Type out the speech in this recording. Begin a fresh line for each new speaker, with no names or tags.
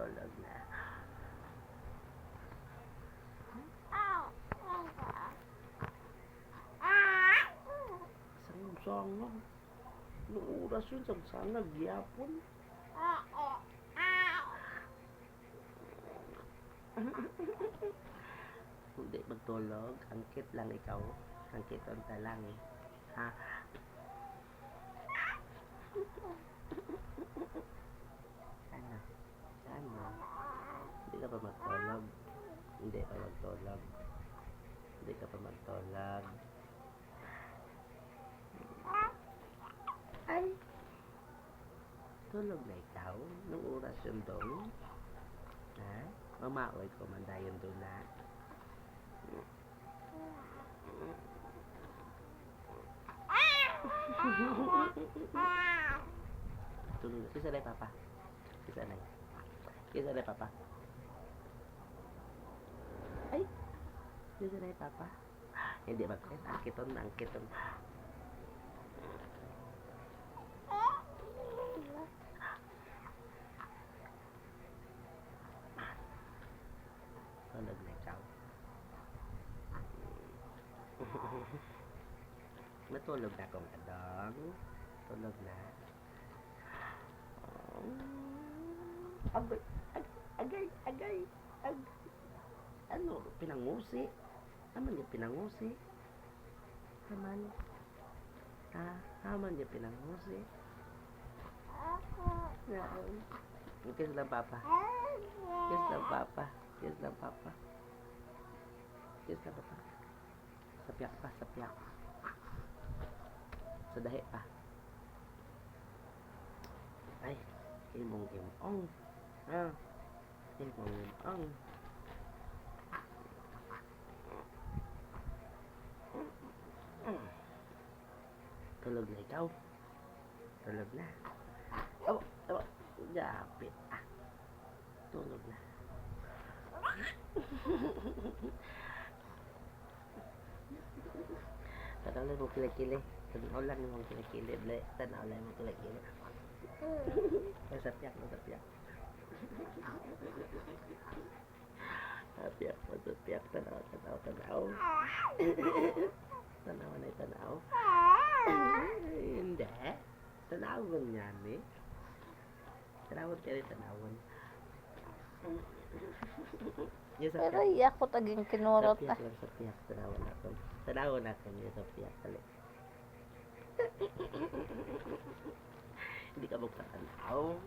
Tulog na. Sangsangag. Noong oras yun, sangsangag. Yapon. Hindi magtulog. Angkit lang ikaw. Angkiton ta lang. Ha? Ano? Ano? Hindi ka pa magtulog. Hindi pa magtulog. Hindi ka pa magtulog. Ay! Tulog na ikaw? Nung oras yun dong? Ha? Mamaoy ko man dayon doon na. Tulog na. Kisa na papa. Kisa na. Kisa na papa. Ay! Kisa na papa. Hindi ba? Angkiton na, angkiton. Tulog na ikaw. Matulog na akong adong. Tulog na. Agay, agay, agay, agay. Ano, pinangusi? Haman niya pinangusi? Haman? Ha? Haman niya pinangusi? Kiss lang papa. Kiss lang papa. Kiss lang papa. Kiss lang papa. Sapiak pa, sapiak. Sa dahi pa. Ay, imong-imong. Ha? Imong-imong. Tulog na ikaw. Tulog na. Abo, abo. Gapit. Tulog na. Tanaw lang mo kilikili. Tanaw lang mo kilikili. Tanaw lang mo kilikili. Masapiak, masapiak. Masapiak, masapiak. Tanaw, tanaw, tanaw. Tanaw na tanaw. Hindi. Tanawon yan eh. Tanawon ka rin, tanawon.
Pero iya ko taging kinurot na.
Sapiak lang, sapiak. Tanawon ako. Tanawon ako niya, sapiak. Hindi ka magtatanaw.